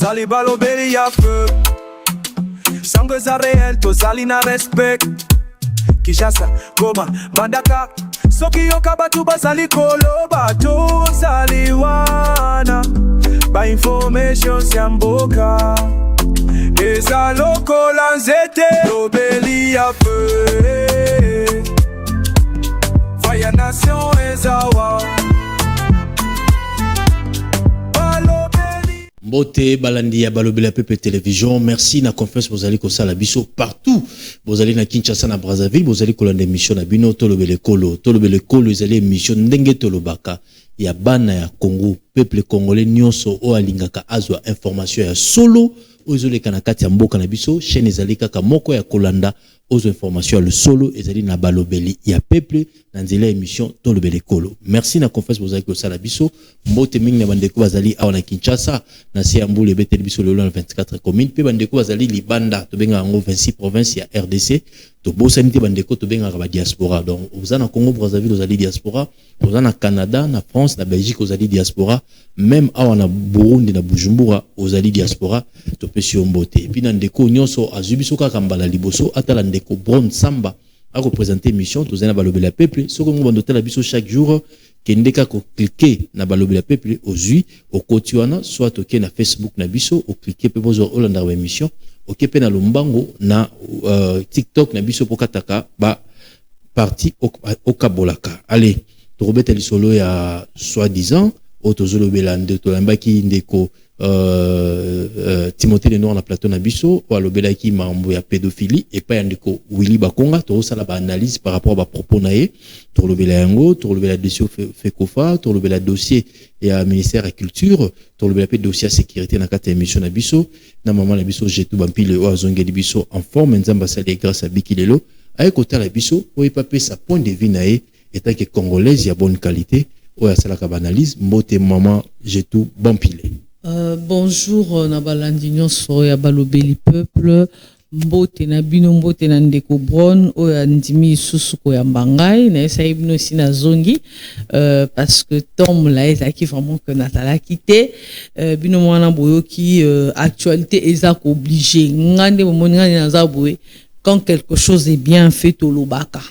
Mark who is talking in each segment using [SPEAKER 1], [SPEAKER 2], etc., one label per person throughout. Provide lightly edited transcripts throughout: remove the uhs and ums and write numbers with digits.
[SPEAKER 1] Tozali balobeli ya feu Sango eza réel, tozali na respect Kinshasa, Goma, Mbandaka Soki yoka batu bazali koloba Tozali wana Ba information ya mboka Eza lokola nzete Lobeli ya feu Faya nation ezawa
[SPEAKER 2] Mbote balandi ya balobela pepe télévision. Merci na confiance bozali ko sala biso partout. Bozali na Kinshasa na Brazzaville, bozali ko landa émission na bino tolobele kolo. Tolobele kolo ezali émission ndenge tolobaka ya bana ya Congo, peuple congolais nyonso o alingaka azwa information ya solo ozoleka na kati ya mboka na biso, chaîne ezali kaka moko ya kolanda ozo information le solo ezali na balobeli ya peuple na nzela émission tolobele kolo. Merci na confiance bozali ko sala biso. Mbote mingi na bandeko bazali awa na Kinshasa na Siambule beteli biso le 24 communes pe bandeko bazali libanda to benga ngo 26 provinces ya RDC to bosanité bandeko to benga ba diaspora. Donc vous na Congo Brazzaville vous allez diaspora, vous na Canada, na France, na Belgique vous allez diaspora, même awa na Burundi na Bujumbura vous allez diaspora to pesi mbote. Et puis na ndeko nyonso azubiso kaka mbala liboso atala ndeko Bron Samba a représenté mission to zena balobela peuple soko ngo bandotela biso chaque jour kendeka ko cliquer na balobela peuple ozui au kotiwana soit ok na Facebook na biso o cliquer pe bozo olanda wa émission ok pe na lombango na TikTok na biso pokataka ba parti okabolaka. Allez to robeta lisolo ya soi-disant otozolobela ndeto lambaki ndeko Timothée Lenoir na plateau na biso o alobela ki mambo ya pédophilie et pas ndeko Willy Bakonga to sala ba analyse par rapport à ba propos nae to lobela yango to lobela dossier Fekofa to lobela dossier ya ministère de culture to lobela pe dossier sécurité na kata émission na biso na maman na biso jetu bampile o azongeli biso en forme nzamba sali grâce à Bikilelo ay kota la biso o ipapé sa point de vue nae étant que congolaise ya bonne qualité o ya sala ka analyse mbote maman jetu bampile.
[SPEAKER 3] Bonjour Nabalandi nyonso ya balobeli peuple mbote na bino mbote na ndeko Bron oya ndimi susu ko ya mbangai na esa bino sina zongi parce que tom la esa ki vraiment que natala quitté bino mwana boyoki actualité eza ko obligé ngande mo ngande na za boye quand quelque chose est bien fait au lobaka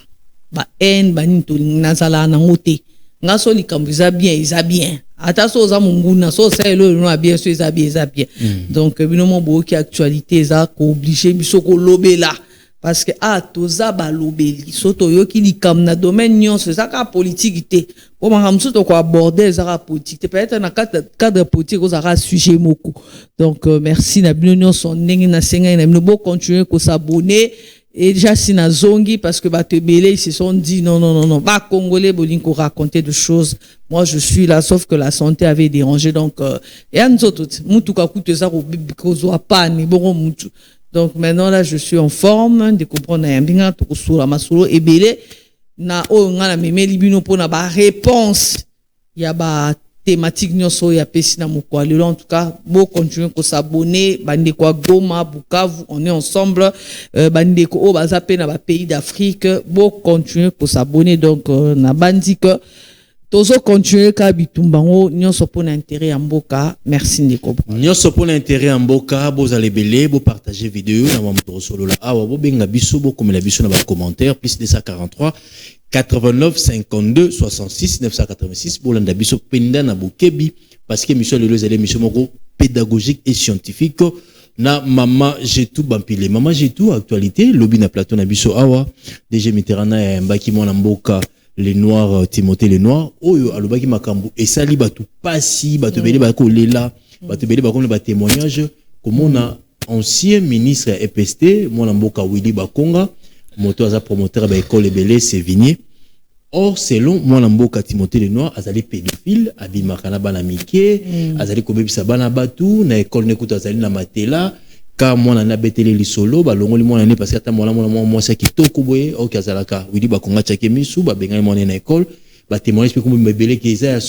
[SPEAKER 3] ba en bani to nazala na ngote ngaso likambo eza bien ataso za munguna so ça elo no bien so eza bien donc bino mo boki actualité eza ko obligé biso ko lobela parce que toza ba lobeli so to yoki likam na domaine nyonso eza ka politique te ko mangamso to ko aborder eza ka politique te peut-être na cadre politique ko za sujet moko donc merci na bino nyonso ndenge na senga na bino bo continuer ko s'abonner. Et déjà si na zongi parce que batebele ils se sont dit non pas congolais bolinko raconter de choses. Moi je suis là sauf que la santé avait dérangé donc et anzoto mutu ka kuteza ko bikozwa pas ni bongo mutu. Donc maintenant là je suis en forme de comprendre yambinga to kusura masolo ebele na o ngana memeli bino pona ba réponse ya ba thématique nyonso ya pesi na mokwalelo. En tout cas bon continuer ko s'abonner bande kwa Goma Bukavu on est ensemble bande ko o bazape na ba pays d'Afrique bon continuer ko s'abonner donc na bandi que tozo continuer ka bitumbango nyonso pona intérêt ya mboka. Merci ndeko
[SPEAKER 2] nyonso pona intérêt ya mboka bozale belé bo partager vidéo na mambo solo la awa bo benga biso bo komela biso na ba commentaire plus 243 89 52 66 986 pour l'anda biso penda na bokebi parce que mission le les mission moko pédagogique et scientifique na mama jetu bampile mama jetu actualité lobby na plateau na biso awa DG Mitterrand ya mbaki mwana mboka les noirs Timothée Lenoir oyo alobaki makambo esali batu pasi batu bele ba ko lela batu bele ba ko ba témoignage comme on a ancien ministre EPST mwana mboka Willy Bakonga moto aza promoteur ba école ebele Sévigné. Or selon mwana mboka Timothée Lenoir azali pédophile abimaka na bana mike azali kobebisa bana batu na école nekuta azali na matela ka mwana na betele lisolo ba longoli mwana ne parce que ata mwana mwasi kitoko boye oki azalaka Willy Bakonga chake misu ba benga mwana na école ba témoignage pe comme mebele ki eza ya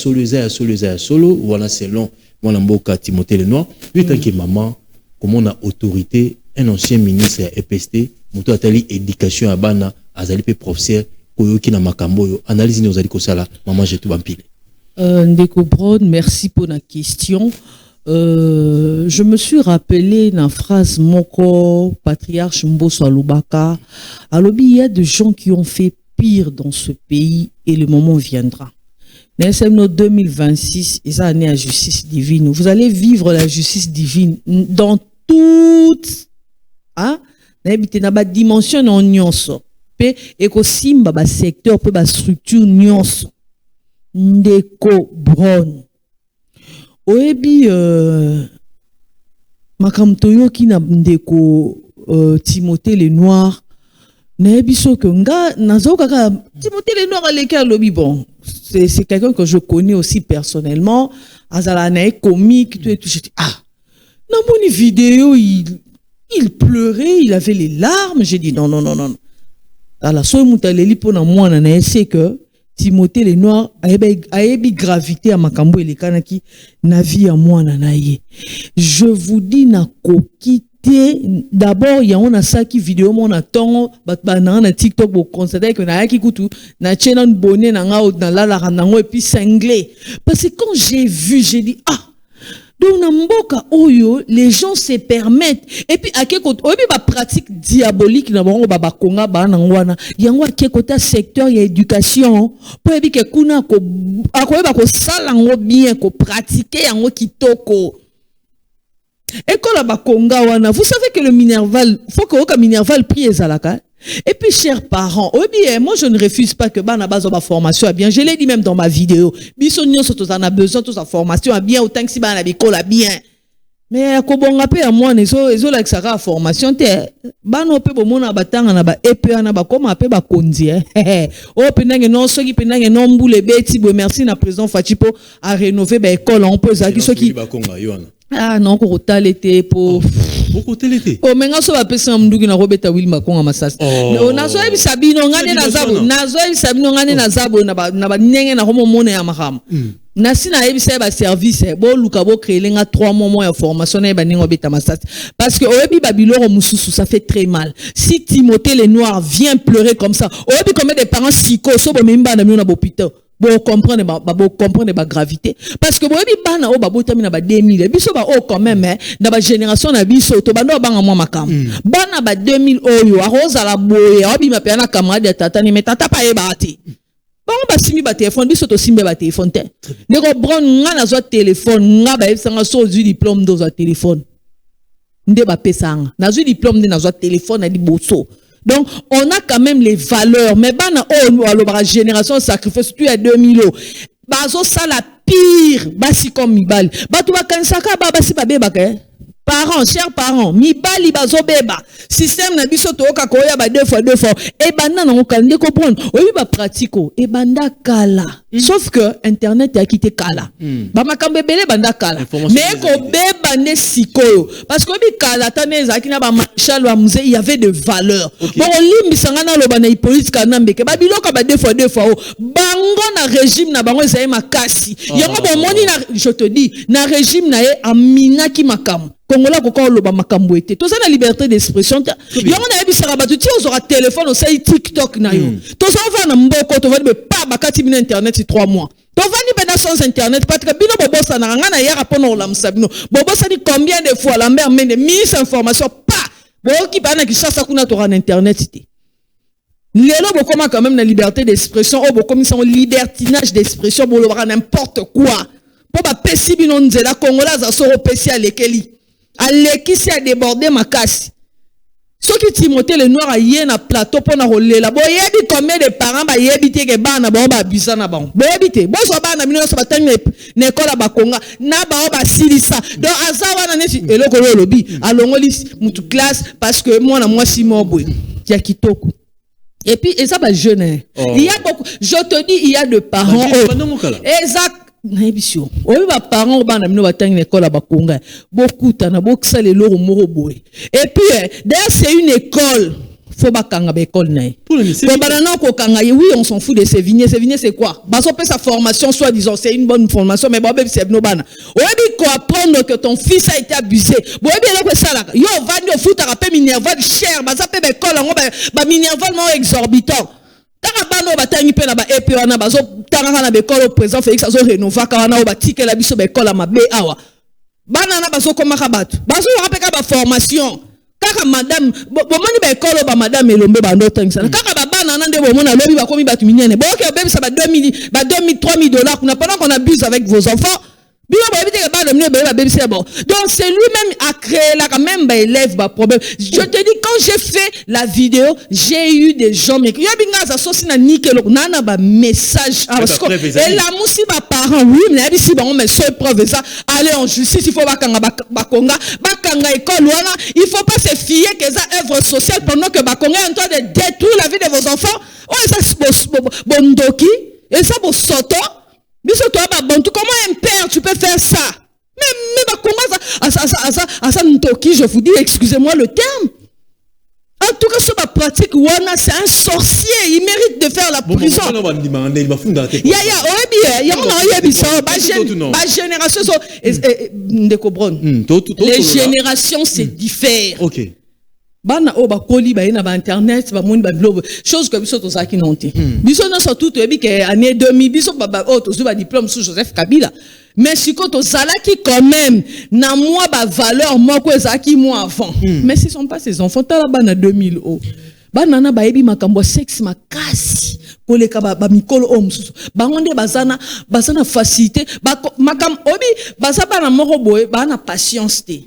[SPEAKER 2] solo voilà selon mwana mboka Timothée Lenoir lui tant que maman comme on a autorité un ancien ministre à EPST moto atali éducation à bana azali pe professeur koyoki na makambo yo analyse ni ozali ko sala maman jetu bampile
[SPEAKER 3] ndeko Bron merci pour la question je me suis rappelé la phrase moko patriarche Mbosso Alubaka. Alobi, il y a des gens qui ont fait pire dans ce pays et le moment viendra. Nous 2026 et ça année à justice divine. Vous allez vivre la justice divine dans toute na ba dimension en nyonso. Pe ekosimba ba secteur pe ba structure nyonso. Ndeko Brown. Oebi makamtoyo ki na ndeko Timothée Lenoir. Naebi so que nga nazo kaka Timothée Lenoir aleka lobi bon. C'est quelqu'un que je connais aussi personnellement. Azala na comique tout et tout. Je dis dans mon vidéo il pleurait, il avait les larmes. J'ai dit non. Alors so mutaleli pona moi na c'est que Timothée Lenoir a ébi gravité à makambo elekanaki na vie à moi na ye. Je vous dis na kokite d'abord il y a on a ça qui vidéo mon attend na TikTok pour constater que na yaki kutu na chena bonnet na nga na la nango et puis cinglé parce que quand j'ai vu j'ai dit donc na mboka oyo les gens se permettent et puis à quel côté obi ba pratique diabolique na bango ba konga ba na ngwana yango à quel côté secteur ya éducation pour ebi ke kuna ko akoyeba ko sala ngo bien ko pratiquer yango kitoko. École ba konga wana vous savez que le Minerval faut que au Minerval prie ezalaka. Et puis, chers parents, moi je ne refuse pas que bana bazo ba formation à bien. Je l'ai dit même dans ma vidéo. Bisonio tous en a besoin toute sa formation à bien autant que si bana biko la bien. Mais ko bonga pe à moi ezo la saka formation te bana pe bo mona batanga na ba EP na ba koma pe ba konzi o penange non soki penange non mbule beti bo merci na président Fachipo a rénover ba école on peut zaki soki non ko talete pour
[SPEAKER 2] beaucoup télété.
[SPEAKER 3] Oh menga so ba pesa mnduki na robeta Will Makonga masasi. Nazo ebisa bino ngane na zabo. Nazo ebisa bino ngane na zabo na ba nenge na homo mona ya mahama. Na sina ebisa ba service bo luka bo créer nga 3 mois ya formation na ba ningo beta masasi. Parce que oyebi babiloro mususu ça fait très mal. Si Timothée Lenoir vient pleurer comme ça, oyebi combien de parents siko so bo memba na miona bopito. Bon comprendre ba gravité parce que boyebi bana o babotami na ba 2000 biso ba o quand même na ba génération na biso to bando banga mwa makam bana ba 2000 oyo aroza la boye obi ma pe na camarade ya tata ni metata pa e bati bango ba simi ba téléphone biso to simbe ba téléphone te ndeko bron nga na zo téléphone nga ba ebsanga so du diplôme do zo téléphone nde ba pesanga na zo diplôme de na zo téléphone na di boso. Donc, on a quand même les valeurs. Mais, la génération sacrifiée, surtout à 2000 ans. Bazo, ça la pire. Basi comme Mibali. Bato, bakansaka, babasi, babebaka. Parents, chers parents, Mibali, bazo, beba. Système, na biso, toka, koya, ba 2 fois. Et banda, na okande, comprendre. Oui, ba pratiko. Et banda, kala. Sauf que, Internet a quitté kala. Ba makambe bele, banda, kala. Mais, ko beba, ne sikoyo. Parce que, bi kala, tane, zakina, ba marshal, ba musée, il y avait de valeurs. Bon, limbi, sangana, lo, ba na police, kanambeke. Ba biloka, ba 2 fois. Bango, na régime, na bango, zaye, makasi. Yango, bon, moni, je te dis, na régime, na amina, ki makam. Congola koko loba makambo ete to na liberté d'expression yango na yebisaka bato ti ozora téléphone osali TikTok na yo to va na mboko to va be pa bakati bina internet 3 mois to va ni bena sans internet parce que bino bobosa na nga na yara pona olamsa bino bobosa ni combien de fois la mère mende mise information pa boki bana ki sasa kuna to na internet te lelo bokoma quand même na liberté d'expression o bokomi sans libertinage d'expression bo loba n'importe quoi po ba pesi bino nzela Congola za soro pesi alekeli Alekisi a débordé ma casse. Ce qui Timothée Lenoir a yé na plateau pour na roller la. Bo yebi combien de parents ba yebi te ke ba na ba abisa na ba. Bo yebi te. Bo so ba na mino so ba tani ne kola ba konga na ba ba silisa. Donc azawa na nesi eloko lo lobi. Alongoli mutu classe parce que moi na moi si mo boy. Ya kitoko. Et puis et ça ba jeune. Il y a beaucoup je te dis il y a de parents. Exact. Naibisio oyo ba parents ba na mino batangi na école ba konga bokuta na bokisa le loro moro boy et puis d'ailleurs c'est une école faut ba kanga ba école na pour banana ko kanga oui on s'en fout de Sévigné c'est quoi ba so pe sa formation soit disant c'est une bonne formation mais ba be c'est no bana oyebi ko apprendre que ton fils a été abusé bo yebi eloko sala yo vandi au foot rapper Minerval cher ba sa pe ba école ngo ba Minerval mo exorbitant. Tanga bano batangi pe na ba EP wana bazo tanga na bekolo président Félix azo rénover ka wana o batike la biso bekolo mabe awa banana bazo komaka bato bazo rapeka ba formation kaka madame bomoni ba école ba madame elombe ba ndotangisa kaka ba banana nde bomona lobi ba komi bato minene boke obebisa ba 2000 ba 2000 3000 dollars kuna pendant qu'on abuse avec vos enfants. Donc c'est lui-même a créé là quand même bah élève bah problème. Je te dis quand j'ai fait la vidéo, j'ai eu des gens mais il y a bien ça sauce na nickel nana bah message et la moussi bah parents oui mais il si bon mais seule preuve ça aller en justice il faut bakanga bakanga école voilà il faut pas se fier que ça œuvre sociale pendant que bakonga est en train de détruire la vie de vos enfants. Oh ça bondoki et ça pour soto. Comment un père tu peux faire ça? Mais comment ça je vous dis, excusez-moi le terme. En tout cas, sur ma pratique, Wana, c'est un sorcier. Il mérite de faire la prison. Les générations se diffèrent. Ok. Bana o ba koli ba ina ba internet ba moni ba blog chose que biso to saki nonté biso na surtout to ebi que année 2000 biso ba o to ba diplôme sous Joseph Kabila mais si ko to zalaki quand même na moi ba valeur moko ezaki moi avant mais ce sont pas ces enfants tala bana 2000 o bana na ba ebi makambo sexe makasi koleka ba mikolo o mususu bangonde bazana facilité ba makam obi bazaba na moko boye bana patience te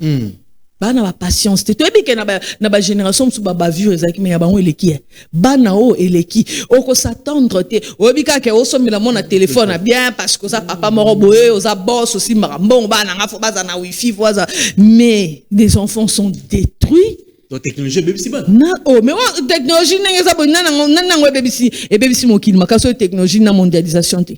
[SPEAKER 3] bana ba patience te toyebi ke na ba génération musu ba vieux ezaki mais ya bango eleki bana o eleki oko s'attendre te oyebi ka ke osomela mon na téléphone bien parce que ça papa moko boye oza boss aussi marambon bana nga fo baza na wifi voisa mais les enfants sont détruits.
[SPEAKER 2] Donc technologie bébé si bon.
[SPEAKER 3] Na oh mais technologie n'engeza bo nanango bébé si mokili makaso technologie na mondialisation te.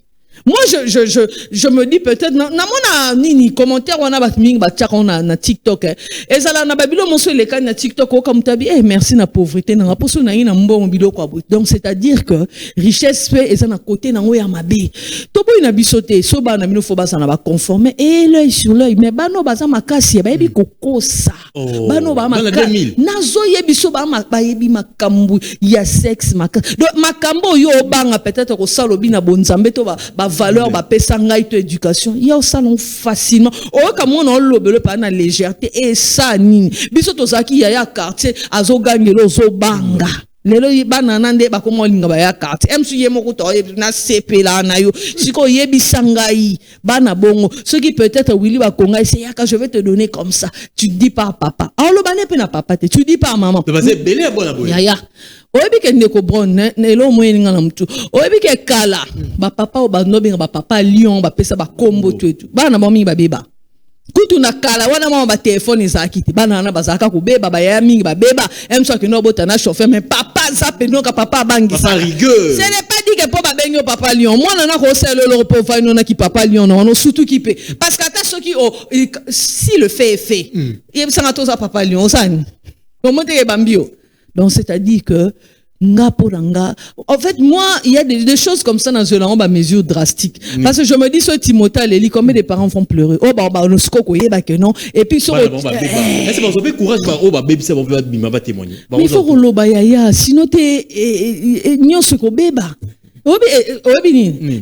[SPEAKER 3] Moi, je me dis peut-être, na mona nini commentaire on a batming batia on a na TikTok. Et ça là na babilo monso les cas na TikTok o comme tabi merci na pauvreté na poso na ina mbongo bilo kwa. Donc c'est-à-dire que richesse fait et ça na côté na ngoya mabe. Tobo ina bisoté so ba na bino fo ba ça na ba conformer et l'œil sur l'œil mais bano baza makasi ba yebi kokosa. Bano ba makasi. Nazo yebi so ba yebi makambu ya sexe makasi. Donc makambo yo banga peut-être ko salobi na bonzambe to ba valeur ba pesa ngai to éducation il y a au salon facilement o comme on a lobelo pa na légèreté et ça nini biso to zaki ya quartier azo gangelo zo banga lelo banana nde ba komo linga ba ya quartier emsu yemo ko to na sepela na yo siko yebisa ngai bana bongo ce qui peut-être Willy ba konga c'est yaka je vais te donner comme ça tu dis pas à papa alors le bané pe na papa te tu dis pas à maman
[SPEAKER 2] tu vas belé bona boy
[SPEAKER 3] ya oyebi ke ndeko bron nelo moyeninga na mtu oyebi ke kala ba papa o ba nobenga ba papa lion ba pesa ba kombo twetu bana bomi ba beba kutu na kala wana mama ba téléphone ezaki te bana na bazaka ko beba ba ya mingi ba beba emso ke no bota na chauffeur mais papa ça peno ka papa bangi
[SPEAKER 2] papa rigueur
[SPEAKER 3] ce n'est pas dit que papa bengo papa lion moi na ko selo le po fa no na ki papa lion no surtout ki pe parce que ata soki si le fait est fait il sanga to za papa lion sani comment te bambio. Donc, c'est-à-dire que, en fait, moi, il y a des choses comme ça dans ce land, mesure drastique. Parce que je me dis, ce Timothée, Léli, combien de parents vont pleurer? Oh, bah, on se coque, que non. Et puis, sur
[SPEAKER 2] est-ce que vous avez courage, oh, bah, baby, ça va témoigner.
[SPEAKER 3] Mais il faut que l'on yaya, sinon, t'es, n'y a ce qu'on béba.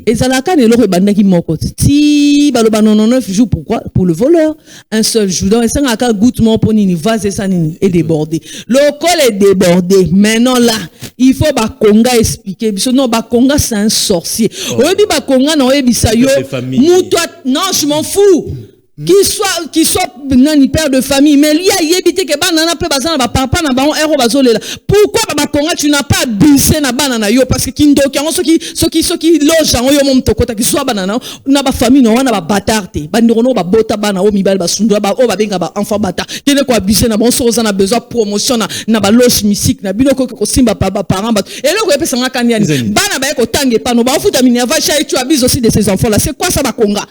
[SPEAKER 3] Et ça l'a canné le rebanda qui moko. Si baloba 99 jours pourquoi pour le voleur un seul jour donc ça n'a qu'à goûtement pour nini vase ça nini est débordé. Le col est débordé. Maintenant là, il faut ba konga expliquer parce non ba konga c'est un sorcier. Oyebi ba konga na oyebi sa yo. Non, je m'en fous. Qui soit nani père de famille mais lui a évité que banana peut bazana ba papa na ba héros bazolela pourquoi ba konga tu n'as pas abusé na banana yo parce que kindoki en ceux qui loge en yo mom tokota qui soit banana na ba famille no wana ba batarte bandiro no ba bota bana o mibal ba sundwa ba o ba benga ba enfant bata kene ko abusé na bon so na besoin promotion na ba loge musique na biloko ko simba pa ba parents ba et le ko epesa nga kaniani bana ba ko tangue pa no ba futa minerva chai tu abuses aussi de ces enfants là c'est quoi ça ba konga.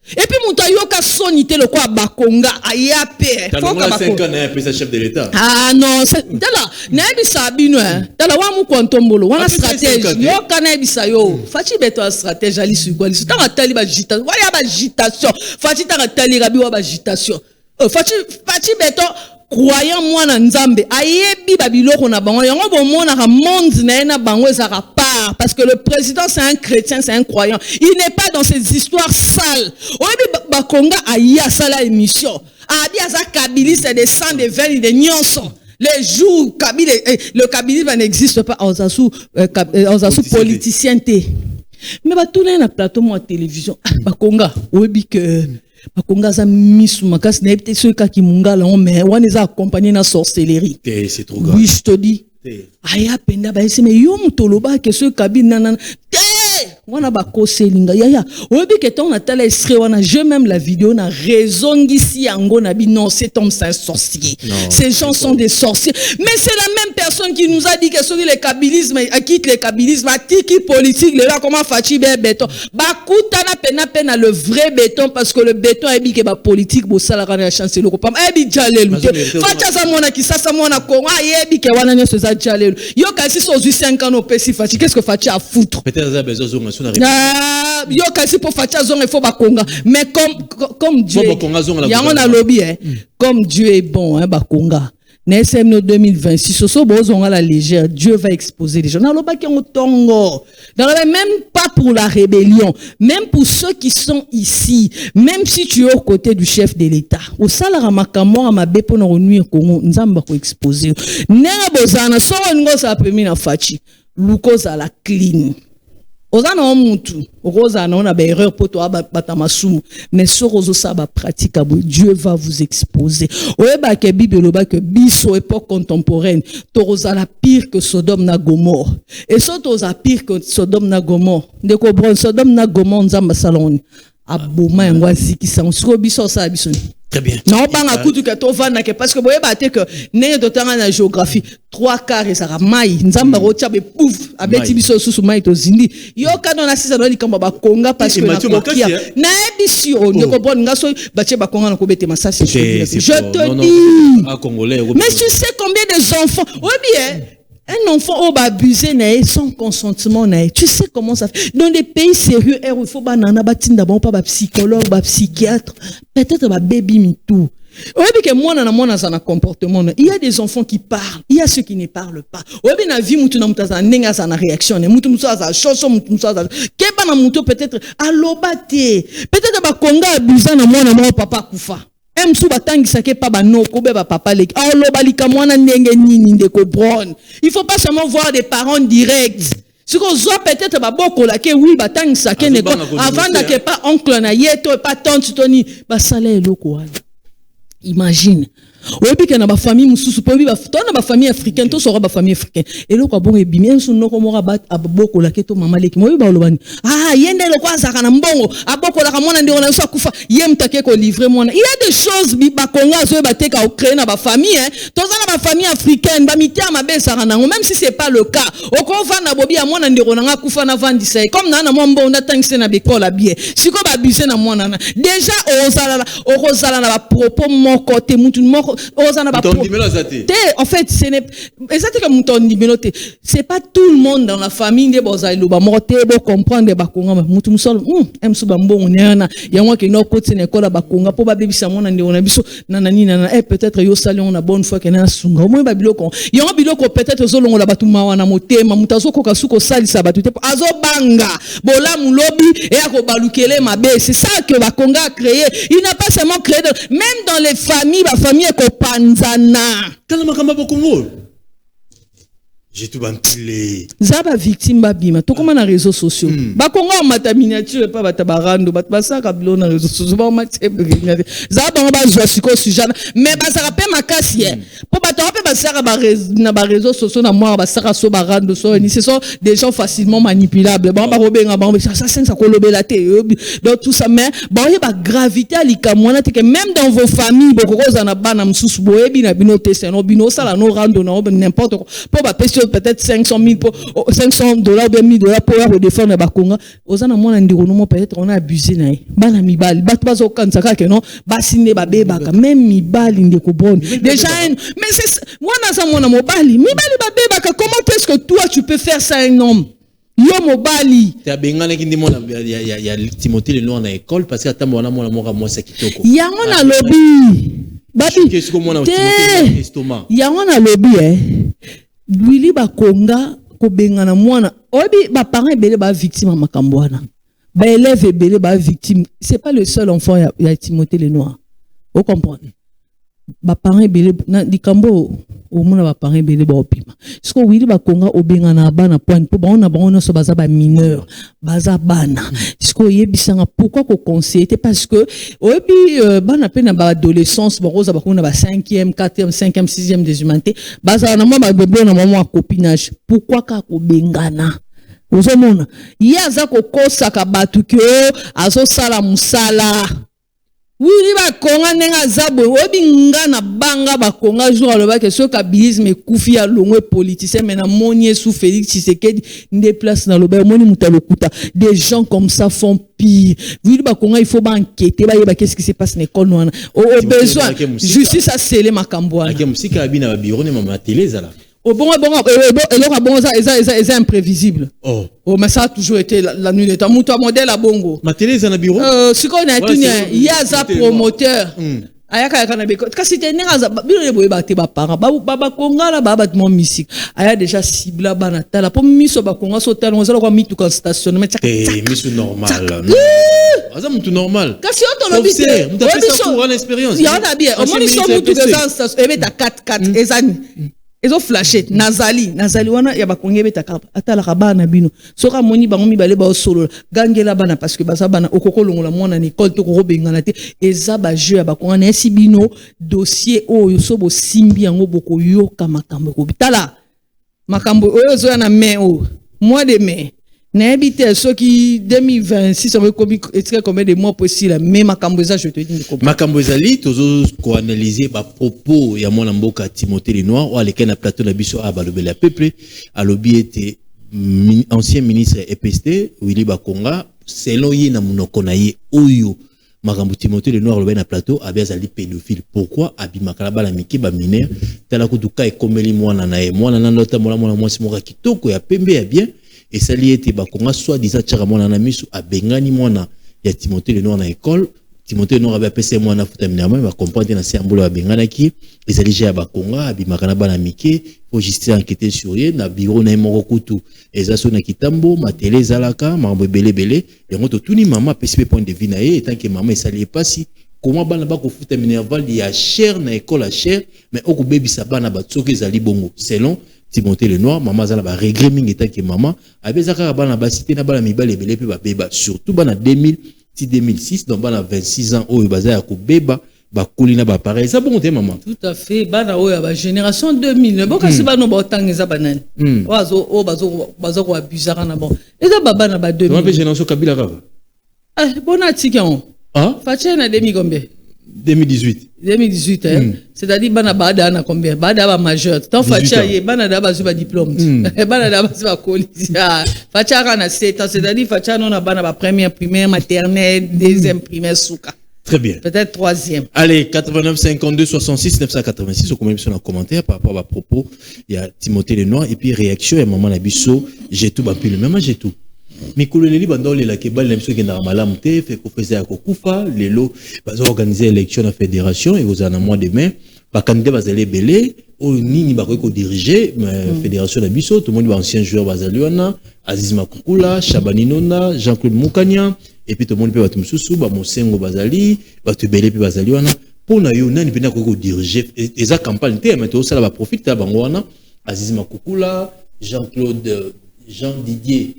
[SPEAKER 3] Et puis Moutayoka sonité le quoi Bakonga ayape.
[SPEAKER 2] Faut que 5 ans n'a pas chef de l'État.
[SPEAKER 3] Ah non, c'est là. N'abi sabino hein. Là wa mu kontombolo, wana stratégie. Yo kana bisa yo. Fati beto stratégie ali sugwa. Tanga tali ba agitation. Wa ya ba agitation. Fati tanga tali rabi wa ba agitation. Fati beto croyant moi na nzambe ayebi babiloko na bango yango bomona ka monde na bango ezaka part parce que le président c'est un chrétien c'est un croyant il n'est pas dans ces histoires sales oyebi bakonga aya sala émission abi aza Kabili c'est des sang de veine de nyonso les jours Kabili le Kabili n'existe pas aux sous politicien té mais ba tourner na plateau mo télévision bakonga oyebi que bakonga za misu makasi na peut-être ceux qui mungala mais on les a accompagnés na sorcellerie
[SPEAKER 2] c'est trop grave.
[SPEAKER 3] Oui, je te dis aya penda ba ese mais yo mutoloba que ce Kabili nanana wana bakoselinga yaya oyebi que ton atala extrait wana je même la vidéo na raison ici yango na bi non cet homme c'est un sorcier ces gens sont des sorciers mais c'est la même personne qui nous a dit que sur le kabilisme quitte le kabilisme atiki politique là comment fachi béton bakuta na pena le vrai béton parce que le béton ebi que ba politique bo sala kana chance le kopam ebi jalelu facha sa mona ki sa mona konga ebi que wana nyo ça jalelu yo kasi so 5 ans au pesi fachi qu'est-ce que fachi a foutre
[SPEAKER 2] peut-être ça besoin
[SPEAKER 3] yo kasi pour facha zone il faut bakonga mais comme Dieu yango na lobby comme Dieu est bon bakonga na SM 2026 soso bozonga la légère Dieu va exposer les gens na loba ki tongo même pas pour la rébellion même pour ceux qui sont ici même si tu es aux côtés du chef de l'État au salara makamwa mabe pona renuire Congo nzamba ko exposer nera bozana so ngo sa permis na fachi luko za la clean ozana omuntu ozana on a ba erreur pour toi batamasu mais sur ozo sa ba pratique Dieu va vous exposer oyeba ke bible loba que biso époque contemporaine toroza la pire que Sodome na Gomorrhe et surtout oza pire que Sodome na Gomorrhe ndeko bron Sodome na Gomorrhe nzamba salon aboma yango azikisa siko biso sa biso.
[SPEAKER 2] Très bien.
[SPEAKER 3] Non, pas un coup de cateau parce que vous voyez que n'est de temps en géographie 3/4 et ça ramai nzamba rocha be pouf abeti biso susu mai to zindi yo kana na sisa no likamba ba konga parce que na kokia na ebisio ne ko bon ngaso bache ba konga na ko bete masasi je te dis mais tu sais combien de enfants oui bien un enfant va abuser sans consentement tu sais comment ça fait dans des pays sérieux il faut banana batinda bon pas psychologue ba psychiatre peut-être ba baby mitou oui que moi na comportement il y a des enfants qui parlent il y a ceux qui ne parlent pas oui na vie mutu na mutaza nenga sa na réaction mutu musaza choso mutu musaza keba na mutu peut-être alobate peut-être ba konga abuser na mwana papa kufa Msou batangisa ke pa banoko be ba papa leki lobalika mwana ndenge nini ndeko bron il faut pas seulement voir des parents directs si qu'on soit peut-être ba boko la ke oui batangisa ke neko avant na ke pas oncle na yeto pas tante toni ba sala eloko wana imagine oyebi ke na ba famille mususu po ba tona ba famille africaine to sora ba famille africaine eloko bon ebimi enso noko mora ba aboko la ke to mama leki moyo ba lobani yende lokwa zaka na mbongo aboko la mwana ndeko na so akufa ye mtake ko livrer mwana il y a des choses bi ba konga zo ba teka o créer na ba famille to za na ba famille africaine ba mitia mabesa kana même si c'est pas le cas o ko va na bobi ya mwana ndeko na akufa na vandisa comme na mwambo na tangise na bekola bien siko ba abuse na mwana na déjà ozala na ba propos mon côté mutu moko en fait ce n'est exactement comme c'est pas tout le monde dans la famille de bozailo ba morte bo comprendre ba konga mutu musolo emsu ba mbongo nyana ya mwa ke no côté na école ba konga po ba bebisa mona ndi ona biso nanani nana peut-être yo sali on a bonne fois que na sunga au moins ba biloko yo biloko peut-être zolongo la batuma wana motema mutazo ko kasuko sali sa batu te azo banga bola mulobi et akobalukele mabe c'est ça que ba konga a créé il n'a pas seulement créé même dans les familles ba famille Panzana.
[SPEAKER 2] J'ai tout bantilé.
[SPEAKER 3] Zaba victime babima. To comment na réseaux sociaux. Ba konga mata miniature pas bata barando bat basaka bilo na réseaux sociaux ba mate. Zaba ba zo siko sujana mais ba saka pe makasi po bata pe ba saka ba réseaux sociaux na moi ba saka so barando so ni ce sont des gens facilement manipulables. Ba robenga ba ça ça kolobela te. Donc tout ça mais ba y ba gravité alikamwana te que même dans vos familles boko za na bana msusu boyebi na bino te c'est no bino sala no rando na n'importe quoi. Po ba peut-être 500 000 $500 ou $1000 pour défendre Bakonga ozana mona ndirono peut-être on a abusé nae bana mibali bat bazo kansaka ke non basine babebaka même mibali ndeko bon déjà mais c'est wana za mona mobali mibali babebaka comment est-ce que toi tu peux faire ça un homme yo mobali
[SPEAKER 2] ta bengana kindi mona ya Timothée le nom na école parce que atambo wana mona moka mwasa kitoko
[SPEAKER 3] yango na lobby babi
[SPEAKER 2] qu'est-ce que mona Timothée estomac
[SPEAKER 3] yango na lobby Willy Bakonga ko bengana mwana obi ba parents ebele ba victime makambo wana Bah élève et belé bah victime. C'est pas le seul enfant il a Timothée Lenoir. Vous comprenez? Ba parents belé na dikambo au monde ba parents belé ba opima. Ce que oui ba konga obenga na bana point pour ba on so baza ba mineur baza bana. Ce que yebisanga pourquoi ko conseiller parce que et puis bana pe na ba adolescence ba rosa ba konga ba 5e 4e 5e 6e des humanités baza na mo ba bébé na mo copinage pourquoi ka ko bengana ozomona yaza ko kosaka batu ke azo sala musala. Oui, ba konga nenga zabo obi ngana banga ba konga jour aloba que ce kabilisme kufi a longwe politicien mais na monier sous Félix Tshisekedi des places dans le moni mutalokuta des gens comme ça font pire. Oui, ba konga il faut ba enquêter ba qu'est-ce qui se passe dans l'école noana au besoin justice a scellé makambo wana
[SPEAKER 2] musika abina ba bureau ne mama télé zala.
[SPEAKER 3] Oh bon, c'est imprévisible. Oh, mais ça a toujours été la nuit de temps. Moutou modèle à bongo.
[SPEAKER 2] Ma télé, c'est un bureau.
[SPEAKER 3] Ce qu'on a dit, il y a un promoteur. Ayaka kana beko kasi te nenga bino le boye ba te ba parents ba konga la ba mon musique aya déjà cible bana tala po miso ba konga so tala ngozala kwa mitu kan stationnement
[SPEAKER 2] miso normal aza mutu normal
[SPEAKER 3] kasi on lobi
[SPEAKER 2] te mutu fait ça pour une expérience
[SPEAKER 3] ya na bien au moins so mutu de station ebe ta 4 ezani ezo flashette nazali wana ya bakonge betaka atala kabana bino soka moni bango mibale ba solo gangela bana parce que baza bana okoko longola mwana ni école to ko bengana te eza ba jeu ya bakonga na esi bino dossier oyo so bo simbi yango boko yoka makambo ko bitala makambo oyo zo na mai o mois de mai na habité ceux qui 2026 on veut combien de mois possible mais makambo eza je te dis
[SPEAKER 2] makambo ezali tozo ko analyser ba propos ya mwana mboka Timothée Lenoir ou aleka na plateau na biso a balobela peuple alobi était ancien ministre EPST Willy Bakonga selon ye na munoko na ye oyo makambo Timothée Lenoir alobi na plateau abazali pédophile pourquoi abimakala bala miki ba mineur tala kutuka ekomeli mwana na ye mwana na ndota mwana mwasi moka kitoko ya pembe ya bien et ça lié était bakonga soit disant tchara mwana na misu abengani mwana ya Timothée Lenoir na école Timothée Lenoir avait appelé mwana futa minama va comprendre na sembolo abengana ki les alliés ya bakonga abimakana bana mike faut juste enquêter sur ye na bureau na moko kutu ezaso na kitambo matele zalaka mambo belé et ngoto tuni mama pesipe point de vue na ye tant que maman esali pasi comment bana ba ko futa minerval ya cher na école à cher mais oko bebisa bana ba tsoke zali bongo selon Timothée Lenoir maman zala ba regret mingi tant que maman abezaka bana ba cité na bana mibale belé pe ba beba surtout bana 2006 donc bana 26 ans oyo bazaya ko beba ba kolina ba pareil ça bon te maman
[SPEAKER 3] tout à fait bana oyo ba génération 2000 boka se bana ba tangeza banani bazo ko abusaka na bon eza baba na ba 2000
[SPEAKER 2] on génération Kabila kaba
[SPEAKER 3] bona tikion fache na demi combien
[SPEAKER 2] 2018
[SPEAKER 3] c'est-à-dire bana bada na combien bada ba majeur tant fache ye bana da ba zuba diplôme bana da ba zuba colisia fache na 7 ans c'est-à-dire fache non na bana ba première primaire maternelle deuxième primaire souka.
[SPEAKER 2] Très bien.
[SPEAKER 3] Peut-être troisième.
[SPEAKER 2] Allez, 89 52 66 986 au commentaire sur commentaire par rapport à propos il y a Timothée Lenoir et puis réaction et maman Nabiso j'ai tout bapi le même j'ai tout. Mikolo leli bandole la kebal nemso ke na malamu te fait ko faisait akokufa lelo bazo organiser élection na fédération et aux en mois de mai ba candidat bazali belé o nini ba ko diriger fédération na biso tout le monde ancien joueur bazali wana Aziz Makukula Shabani Nonda Jean-Claude Moukania et puis tout le monde peut battre mususu ba Mosengo bazali battu belé pe bazali wana pona yo nani pena ko diriger eza campagne te mais to sala ba profite bango wana Aziz Makukula Jean-Claude Jean Didier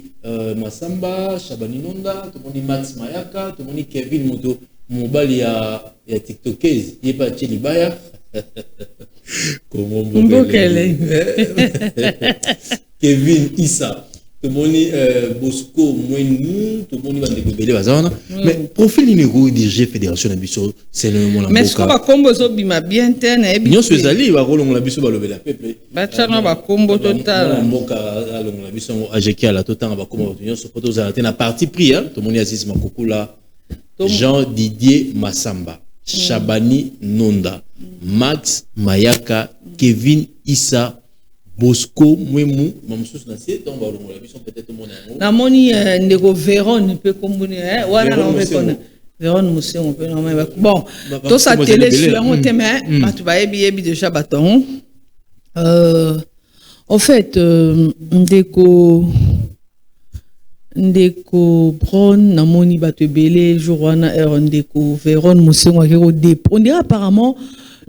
[SPEAKER 2] Masamba, Shabani Nonda, tout le monde Max Mayaka, tout le monde Kevin Moto, Mobali ya TikTokers, il pas Chilibaya. Comment Kevin Issa, tout le monde Bosco Mouenou, tout le monde va découvrir bazana. Mais profil numéro dirigé fédération Nabiso, c'est le moment.
[SPEAKER 3] Mais ce qu'on va combo zo bima bien terne et
[SPEAKER 2] bien. Nous sommes allés, va rolong la biso va lever la peuple.
[SPEAKER 3] Bachana va combo total.
[SPEAKER 2] Mboka along la biso AGK la total va combo union sur photo za na parti pris hein. Tout le monde Aziz Makukula, Jean Didier Masamba, Shabani Nonda, Max Mayaka, Kevin Issa Bosco Mwemu mamsous na c'est on va la biso peut-être mon amour.
[SPEAKER 3] Na moni ndeko Véron peut combiner wana na on Véron Moussé on peut normalement bon tout ça télé sur on te mais tu vas yebi déjà bâton en fait ndeko ndeko Bron namoni bato ebele jour wana ndeko Véron Mosengo akeko dépôt. On dirait apparemment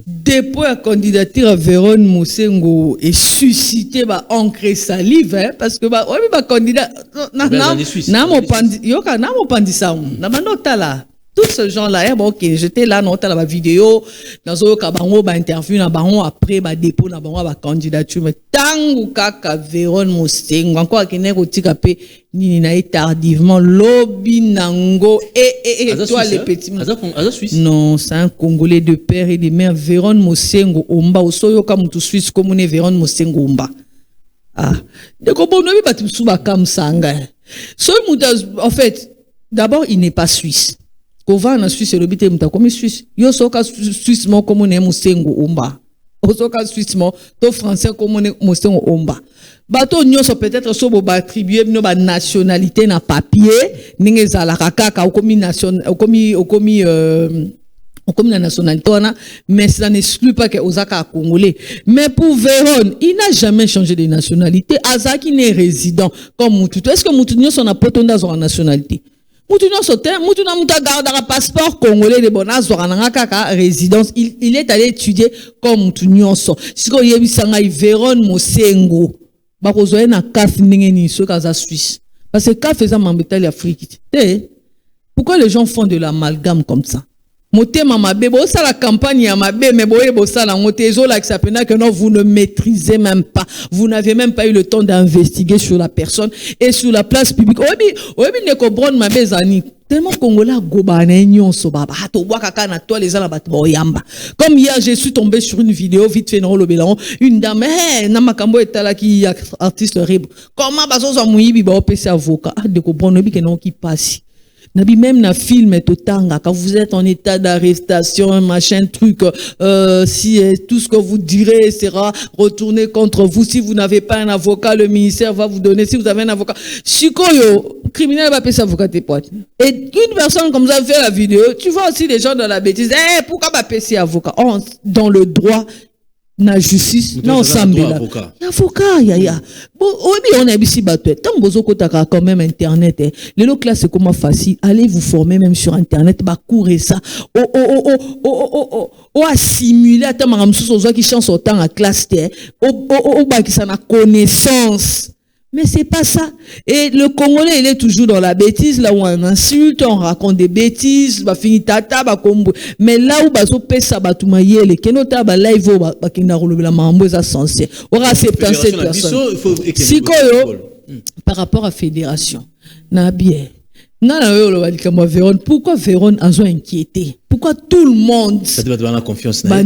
[SPEAKER 3] dépôt à candidature à Véron Mosengo et suscité ba encre salive hein, parce que ba ouais ba candidat na mo pandi yoka na mo pandi sa na banota là. Tout ce genre-là, bon, ok, j'étais là, dans la vidéo, dans un interview, dans après, dépôt, dans la candidature, mais tant que Véron Mosengo, encore qu'il n'ait pas ni tardivement, lobby nango, et toi les petits. Non, c'est un Congolais de père et de mère, Véron Mosengo, Omba, au soyo comme tout Suisse, comme on est Véron Mosengo, Omba. Ah, de quoi bon, on va souba comme sanga. En fait, d'abord, il n'est pas suisse. Kovan en Suisse, le bité muta comme Suisse. Yo soka Suisse mo comme on est Mosengo Omba. Osoka Suisse mo to français comme on est Mosengo Omba. Bato nyonso peut-être so bo attribuer no ba nationalité na papier ninge zala kaka au komi nation au komi la nationalité, mais ça n'exclut pas que Osaka congolais. Mais pour Véron, il n'a jamais changé de nationalité. Azaki n'est résident comme Moututu. Est-ce que Moututu son a potonda sur la nationalité? Moutouna garde un passeport congolais de Bonas, résidence. Il est allé étudier comme Moutouna. Si vous avez Véron Mosengo, vous avez un café en Suisse. Parce que le café est un bétail africain. Pourquoi les gens font de l'amalgame comme ça? Motema mabe, bo ça la campagne ya mabe, mais boye bo ça la motezo là que ça pena que non, vous ne maîtrisez même pas. Vous n'avez même pas eu le temps d'investiguer sur la personne et sur la place publique. Obi ne comprendre mabe zani. Tellement Congola goba na nyonso baba. Hato waka kana toi les ala bat boyamba. Comme hier, je suis tombé sur une vidéo vite fait dans le Bélan, une dame na makambo etala qui artiste rib. Comment baso za muyibi ba opesi avocat de comprendre bi que non qui passe. Nabi même na film et totanga quand vous êtes en état d'arrestation machin truc si tout ce que vous direz sera retourné contre vous si vous n'avez pas un avocat le ministère va vous donner si vous avez un avocat Shikoyo criminel va payer sa avocat tes potes et une personne comme ça fait la vidéo tu vois aussi des gens dans la bêtise pourquoi va payer avocat dans le droit na justice non ensemble avocat ya bon on a ici battu tant bozo kotaka quand même internet les lots classe c'est comment facile allez vous former même sur internet ba courir ça assimiler à tant maramsuso zo qui chance autant à classe ba qui ça na connaissance. Mais c'est pas ça. Et le Congolais, il est toujours dans la bêtise, là où on insulte, on raconte des bêtises, bah fini tata, bah kombo. Mais là où bazo pesa ba tumayele, kenota ba live ba kina rolobe la mambo za sensé. Aura 77 personnes. Sikoyo par rapport à fédération. Na bien. Pourquoi Véron a inquiété? Pourquoi tout le monde
[SPEAKER 2] ça doit avoir la confiance
[SPEAKER 3] na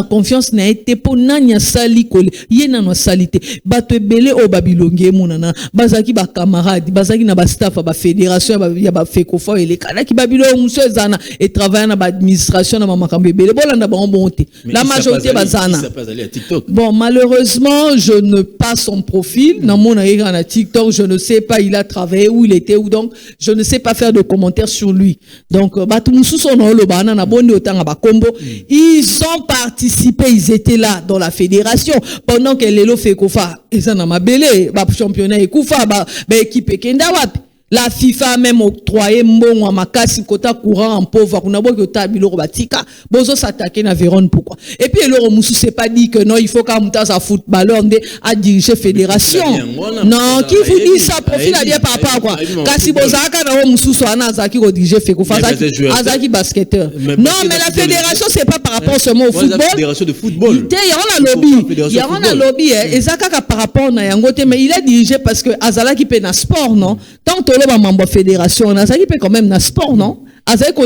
[SPEAKER 3] confiance na été pour nanya sali kole yena no salite bato belé o babilonge munana bazaki ba camarade bazaki na ba staff ba fédération ya ba fekofo ele kana ki babilo muso zana et travailler na ba administration na makambe belé bolanda ba bonté la majorité bazana bon malheureusement je ne pas son profil na mona ira na TikTok je ne sais pas il a travaillé où il était où donc je ne sais pas faire de commentaires sur lui donc bato muso ils ont participé, ils étaient là dans la fédération pendant que Lelo Fekofa ils en ont belé championnat et Koufa équipe Kendawap. La FIFA a même octroyé mbongo à makasi kota courant en pauvre kuna boki otabilo batika bozo s'attaquer na Véron pourquoi et puis le Musu c'est pas dit que non il faut qu'un mutasa footballeur à diriger fédération non qui vous dit ça profil à dire par rapport à quoi kasi bozaka na Musu so ana zaki ko diriger Fekofa azaki basketteur non mais la fédération c'est pas par rapport seulement au football
[SPEAKER 2] fédération de football
[SPEAKER 3] il y a un lobby ezaka par rapport na yangote mais il est dirigé parce que azala qui pe na sport non tant membre fédération na ça peut quand même na sport non azai ko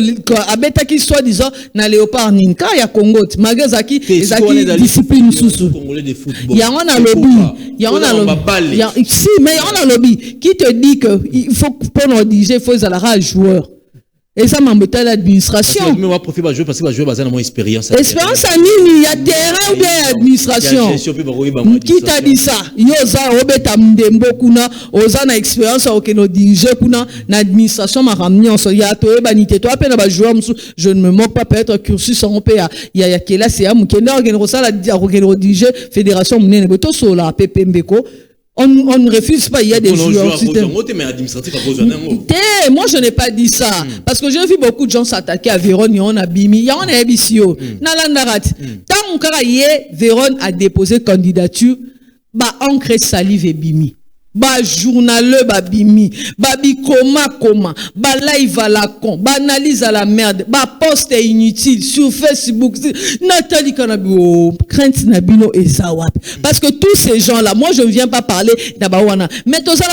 [SPEAKER 3] abeta ki soit disant na Léopard Ninka ya Congo malgré zaki discipline sous il y a un lobby si mais il y a un lobby qui te dit que il faut pour nous diriger il faut un joueur. Et ça m'embête l'administration.
[SPEAKER 2] Mais moi profite jouer parce que jouer basé dans mon expérience.
[SPEAKER 3] Expérience à nini, il y a terrain ou bien administration. Qui t'a dit ça? Yoza obeta mdembo kuna, oza na expérience au keno dirige kuna, na administration m'a ramené en so ya toé banité toi peine ba joueur je ne me moque pas peut-être cursus en PA. Il y a kela c'est am kena organo ça la organo dirige fédération mnene beto so la PPMBeko. On ne refuse pas, il y a des joueurs. Moi, je n'ai pas dit ça. Parce que j'ai vu beaucoup de gens s'attaquer à Véron, on a bimi, il y a un ébissio. Nalandarat. Tant que Véron a déposé candidature, encre salive et bimi. Journaleux, bimi. Koma. Live à la con. Analyse à la merde. Post est inutile. Sur Facebook. Nathalie Kanabio. Crainte Nabino et Zawap. Parce que tous ces gens-là, moi, je ne viens pas parler d'Abawana. Mais tout ça,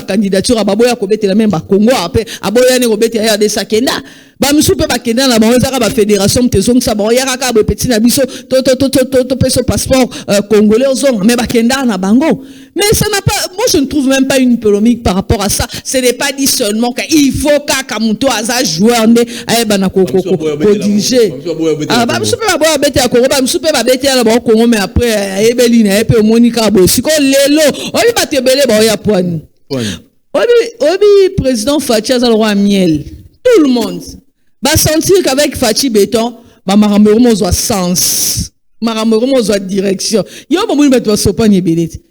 [SPEAKER 3] candidature à Baboya Kobete, la même Congo, après, Aboya Nebete, à des Sakena. Bamsoupe bakenda na banzaka ba fédération mtezong sa ba yaka ka petit na biso to peso passeport congolais ozong mais bakenda na bango. Mais ça n'a pas, moi je ne trouve même pas une polémique par rapport à ça. Ce n'est pas dit seulement qu'il faut qu'à Muto aza joueur ne bana ko diriger. Ah bamsoupe ba boya bete ya Congo bamsoupe ba bete ya ba Congo mais après ebeli na epe Monica bo siko lelo oyi batebele ba ya poani. Obi président Fachi aza le roi miel. Tout le monde va sentir qu'avec Fachi Béton, marambo mozo sens, marambo mozo direction. Yo bomouni beto sopanye belete.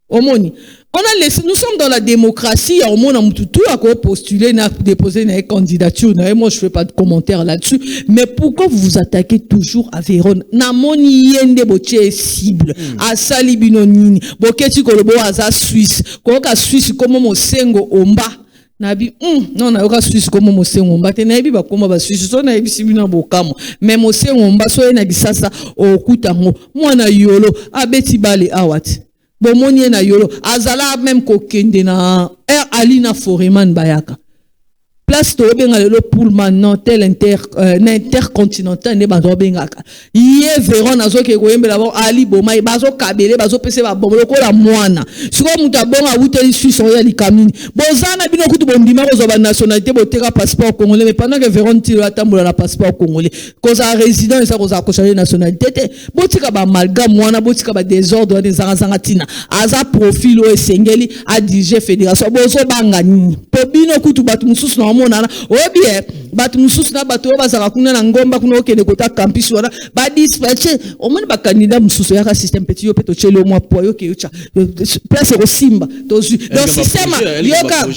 [SPEAKER 3] Omoni. On a laissé, nous sommes dans la démocratie, on a tout à postuler, déposer une candidature. Moi, je fais pas de commentaires là-dessus. Mais pourquoi vous vous attaquez toujours à Véron? Namoni yende boche cible. À Salibino nini. Boketi kolobo aza Suisse. Koka Suisse comme mo sengo omba. Nabi non na yoka Suisse comme mo sengo omba. Te nabi ba koma ba Suisse so nabi sibina bokamo. Mais mo sengo omba so na bisasa okutango. Mwana yolo abeti bale awat. Bomoni na yolo azala même kokende na alina foreman bayaka place to benga le Pullman non tel intercontinental ne bazo bengaka ye Véron azoke koyembela ba ali bomai bazo kabele bazo pese ba bomolo ko la mwana siko muta bonga wuteli Suisse ya likamini bozana bino kutu bondima ko ba nationalité boteka passeport congolais mais pendant que Véron tiro atambola la passeport congolais cause a résident ça cause a changer nationalité te botika ba malga mwana botika ba désordre des zangatina aza profil o esengeli a diriger fédération bozo banga nini pobino kutu batu mususu na monana obie batu mususu na batu bazaka kuna na ngomba kuna okende kota campus wana ba dispatcher au moins ba candidat mususu ya système petit yo peto chelo mwa po yo ke ucha place ko simba to donc système yoka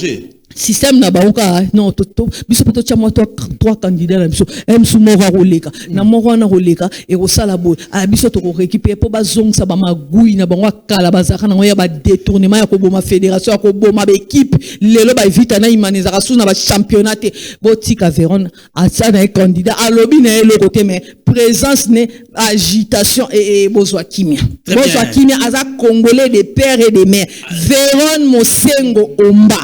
[SPEAKER 3] système na baoka non toto biso peto chamwa trois candidats na biso emsu moko roleka na moko na roleka e ko sala bo a biso to ko récupérer po bazong sa ba magui na bango kala bazaka na ya ba détournement ya ko boma fédération ko boma ba équipe lelo ba vita na imaneza rasu na ba championnat botika Véron asa na candidat a lobby na le côté mais présence ne agitation et bozwa kimia aza congolais de père et de mère Véron Mosengo Omba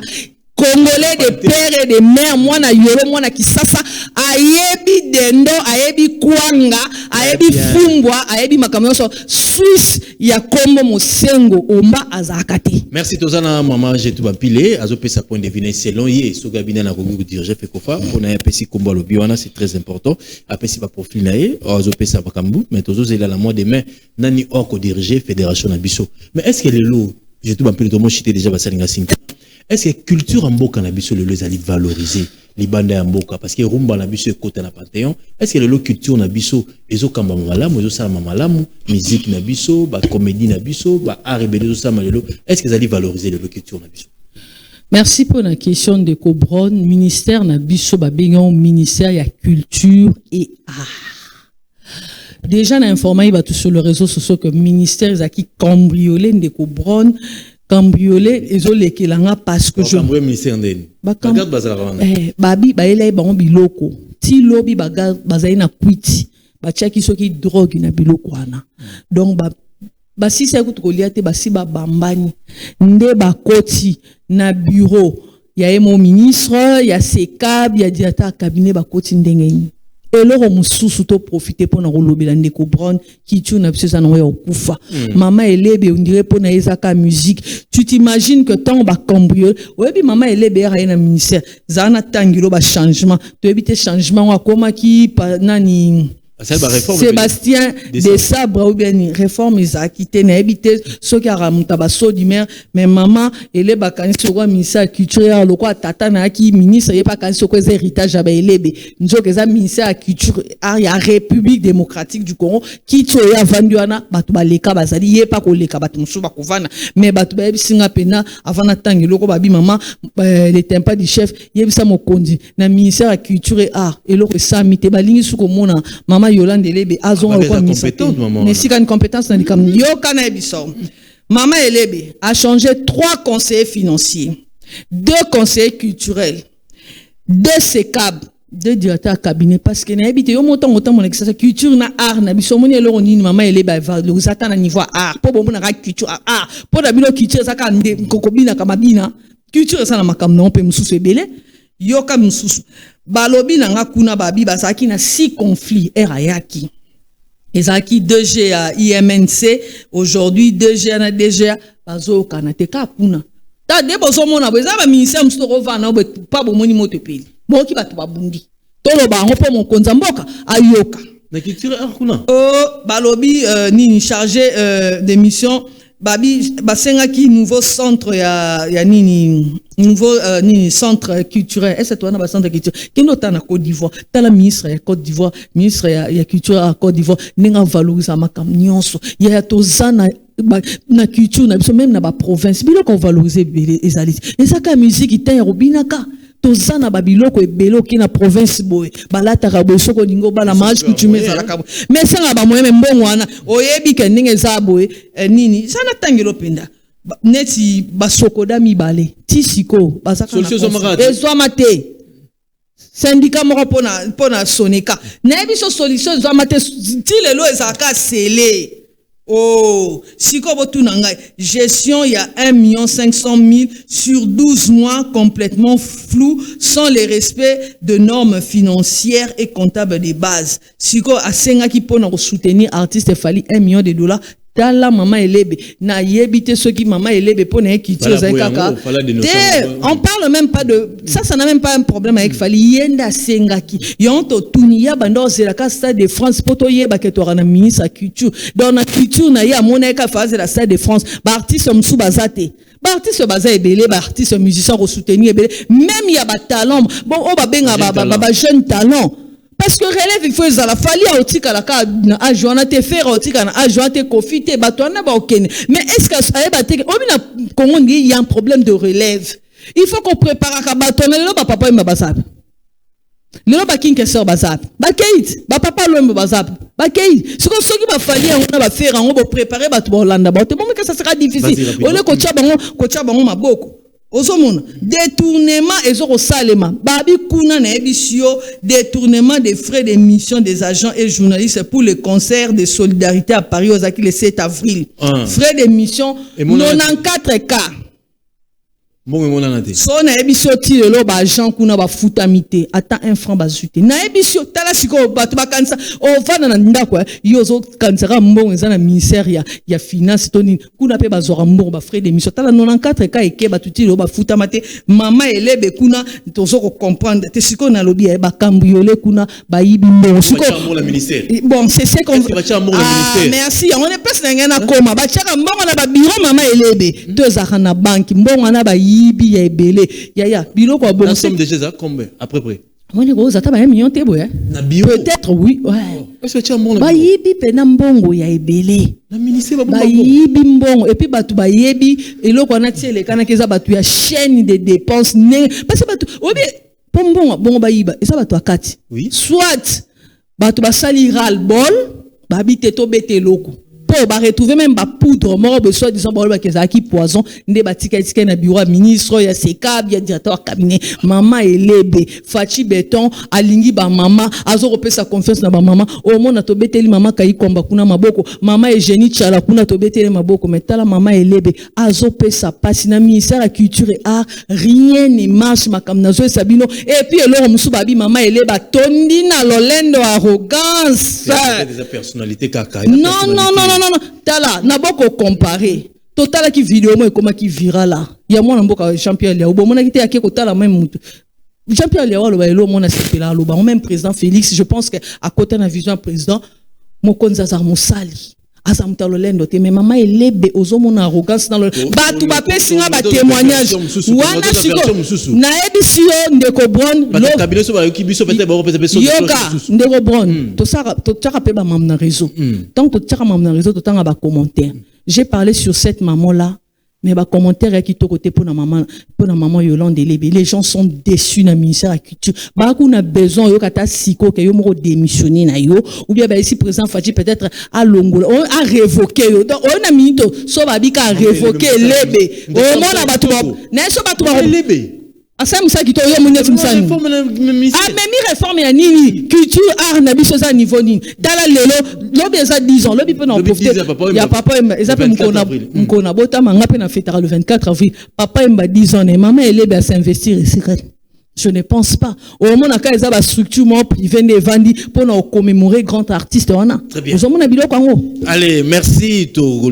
[SPEAKER 3] Congolais de père et de mère, moi na yoro, moi na kisasa, ayebi dendo, ayebi kwanga, ayebi fumbwa, ayebi makamyoso, Suisse, ya kombo Mosengo, Omba azakati.
[SPEAKER 2] Merci Tozana, maman, j'ai tout bapilé, azope sa point de vue, selon ye, so gabina na kogu dirige fekofa, on a apesi kombo lobiwana, c'est très important, apesi ba profil na ye, azope sa bakambu, mais tozo zela la mois demain, nani oko dirige fédération na biso. Mais est-ce que le lot, j'ai tout bapilé, tout le monde chité déjà basalinga 5 ans. Est-ce que culture en boka na biso le les ali valoriser les bandes en boka parce que rumba na biso côté na panthéon est-ce que le culture na biso ezo kamba malamu ezo sala malamu musique na biso ba comédie na biso ba art et ezo sala malelo est-ce que ali valoriser le culture na biso?
[SPEAKER 3] Merci pour la question de Cobron ministère na biso ba bengon ministère ya culture et art. Déjà na informé ba tout sur le réseau social que ministère zaki cambriolé de Cobron cambriolé ezolekelanga parce que je
[SPEAKER 2] ministère ndeni bagarde bazala
[SPEAKER 3] babi baela ba biloko ti lobi bagarde bazali na kwiti bachaki soki drogue na biloko wana donc ba si c'est ko kolia te basi ba bambani nde bakoti na bureau ya mo ministre ya sekab ya directeur cabinet bakoti ndengeni eloko mususu to profiter pour na rolobela ndeko Brown qui tue na biso na yo kufa maman elebe on dirait pour na ezaka musique tu t'imagines que tant ba cambriole oyebi maman elebe ya na ministère zana tangilo ba changement to ebite changement wa koma ki nani Sébastien Desabre ou bien réforme Isakité na habité ce qui a ramuta baso du maire mais maman elle est bakani soko ministère culture loko tata na ki ministre et pas kan soko héritage ba elebe nzoka za ministère culture ya République démocratique du Congo qui to ya vanduana batu baleka bazali ye pas ko leka batu musu ba kovana mais batu ba bisinga pena avant na tangi loko babi maman les tempas du chef yebisa mokondi na ministère ya culture et art et loko samite balingi suko mona maman Yolande Elebe azon quoi mais si une compétence dans les cam yo kana ebiso maman Elebe a changé 3 conseillers financiers, 2 conseillers culturels, 2 SECAB, 2 directeurs cabinet parce que na habité yo montant mon exercice culture na art na biso moni eloko nini maman Elebe va le zata na niveau art po bon na culture art po da bino culture zaka nde kokobina kamabina culture ça na makam non pe mususu ebele yo ka mususu balobi na nga kuna babi basaki na 6 conflits erayaki ezaki 2G à IMNC aujourd'hui 2G na DGA bazo kana te ka kuna ta de bozo mona beza ba ministère mstoko vana pa bomoni moto peli boki batu babundi tolo ba ngopo mon konza mboka ayoka
[SPEAKER 2] na kitira kuna
[SPEAKER 3] balobi ni chargé de mission babi basenga ki nouveau centre ya nini nouveau nini centre culturel est-ce toi na ba centre culturel kino ta na Côte d'Ivoire ta la ministre ya Côte d'Ivoire ministre ya culture à Côte d'Ivoire ninga valoriser makam nyonso ya tozana na culture na biso même na ba province biloko valoriser ezali ezaka musique ita robinaka tozana babiloko ebelo ki na province boy balata ka boy soko ningo bala match coutume za la mais sanga ba moyeme mbongo wana oyebi ke ndenge za boy nini sana tangelo penda neti basokoda mibale tisiko basaka na ezwa mate syndicat moko pona soneka na biso solution ezwa mate ti lelo ezaka sele. Oh, si gestion il y a 1,500,000 sur 12 mois complètement flou sans le respect de normes financières et comptables de base. Si a senga qui peut soutenir artiste fali $1 million. Tala maman Elebe na yebite ceux qui maman Elebe pone écriture kaka on parle même pas de ça n'a même pas un problème avec Fali yenda sengaki yonto tunia bando zelaka Stade de France poto yeba ke to na ministre à culture dans la culture na ya moneka phase la Stade de France ba artiste msu bazate ba artiste baza ebele ba artiste musicien ko soutenir ebele même ya ba talent bon o ba benga ba jeune talent. Parce que relève il faut la fali a otika la ka na joana te faire otika na joana te confiter batwana ba okene mais est-ce que ça ba te obina Congo il y a un problème de relève il faut qu'on prépare ka batwana le ba papa mba bazap le ba kinke sœur bazap ba keit ba papa lo mba bazap ba keit ce que ceux qui ba fali on ba faire on ba préparer ba to Hollande ba te bon que ça sera difficile on le ko tcha bango maboko. Ozomona détournement ezoko salema babi kuna na ebisio détournement des frais d'émission des agents et journalistes pour le concert de solidarité à Paris ozaki le 7 avril frais d'émission 94 cas so na ebisio ti lelo ba agent kuna ba futamite ata 1 franc ba zute na ebisio tala siko batu bakanisa o vana na ndako yozo kansera mbongo eza na ministère ya finance toni kuna pe bazora mbongo ba frais d'émission tala 94 cas eke batu ti lelo ba futamate mama Elebe kuna tozo ko comprendre te siko na lobi ba cambriolé kuna ba yibi mbongo siko bon c'est ce qu'on merci on est plus na koma ba chaka mbongo na ba bureau mama Elebe tozaka na banque mbongo na ba yibi ya ebele ya biloko bon
[SPEAKER 2] nous sommes déjà combien à peu près
[SPEAKER 3] moi les gros ata ba $1 million peut-être oui ouais
[SPEAKER 2] est-ce que tu as mon
[SPEAKER 3] ba yibi pena mbongo ya ebele
[SPEAKER 2] na ministère
[SPEAKER 3] ba yibi mbongo et puis batu ba yebi eloko na tiele kana keza batu ya chaîne de dépenses ne parce que batu obi pombongo bongo ba yiba esa batu akati
[SPEAKER 2] oui
[SPEAKER 3] soit batu ba sali ral bol ba bité to bete loko pour ba retrouver même ba poudre mort besoin disons ba ba keza ki poison nde ba tika na bureau ministre ya SECAB ya directeur cabinet maman Elebe Fachi Beton alingi ba mama azo repesa confiance na ba mama au monde to beteli mama kai komba kuna maboko mama Eugénie Chala kuna to beteli maboko metala mama Elebe azo pesa pasi na ministère de culture et art rien ne marche makam nazo sabino et puis alors musu babi mama Elebe tondi na lolendo arrogance
[SPEAKER 2] des personnalités kaka
[SPEAKER 3] non tala na boko comparer total qui vidéo moi comment qui viral là il y a moi na mboka champion là au bon mona ki te akeko tala même mutu Jean-Pierre Léo Lobaelo mon asepela loba même président Félix je pense que à côté na vision président Mokonzi Azar Mosali azamtalo lendo te mais maman elebe ozomona arrogance dans le batu ba pesinga ba témoignage wana siko na ebisio ndeko bon
[SPEAKER 2] lo kabine so ba yokibiso peut-être ba repese
[SPEAKER 3] yoka ndeko bon to tsaka pe ba mam na réseau donc to tsaka mam na réseau to tanga ba commentaire j'ai parlé sur cette maman là. Mais les commentaires qui sont côté pour la maman Yolande Elebe, les gens sont déçus dans le ministère de la Culture. Bah, on a besoin de kata siko que yo mo démissionner na yo ou bien bah ici président Fadji peut-être à Longola, on a révoqué yo. Donc on a mis to so ba bika révoquer Elebe. On a battu na so battu
[SPEAKER 2] Elebe.
[SPEAKER 3] Asa musa kito yo munya tumsani. Ah mais mi réforme ya nini? Culture art na biso za niveau nini? Dala lelo lobi eza 10 ans, lobi peut en profiter. Ya papa eza pe mkona bota manga pe na fêtera le 24 avril. Papa emba 10 ans et maman Elebe à s'investir ici. Je ne pense pas. Au moment où il y a une structure privée de Vandi pour commémorer grand artiste.
[SPEAKER 2] Très bien. Allez, merci. Tout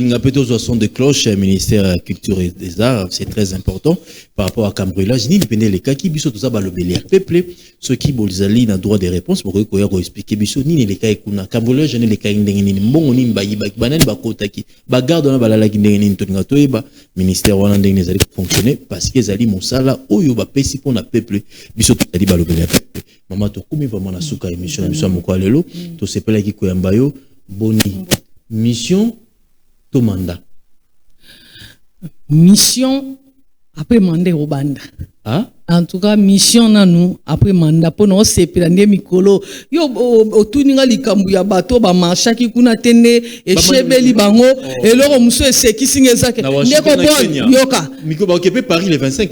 [SPEAKER 2] son de cloche, ministère de la Culture et des Arts, c'est très important par rapport à Cambrelage. Ni dépendait les cas qui biso tout ça le bélier. Peuple, ceux qui bolzali na droit de réponse pour que expliquer biso ni les cas kuna Cambrelage ni les cas ndengeni mbongo ni mbayi banani bakota ki bagarde na balala ki ndengeni tonga toyeba ministère wana ndengeni zali fonctionner parce que zali mosala oyo ba pesi pour na peuple biso tali balobela mama to kumi vraiment na suka émission na biso moko lelo to sepela ki koyamba yo boni mission to mandat
[SPEAKER 3] mission après mandat au banda
[SPEAKER 2] ah
[SPEAKER 3] en tout cas mission na nous après mandat pour nous sepela ndé mikolo yo otuninga likambu ya bato ba marcha ki kuna tende echebeli bango eloko muso esekisi ngezake ndeko bon yoka
[SPEAKER 2] miko ba occupé Paris le 25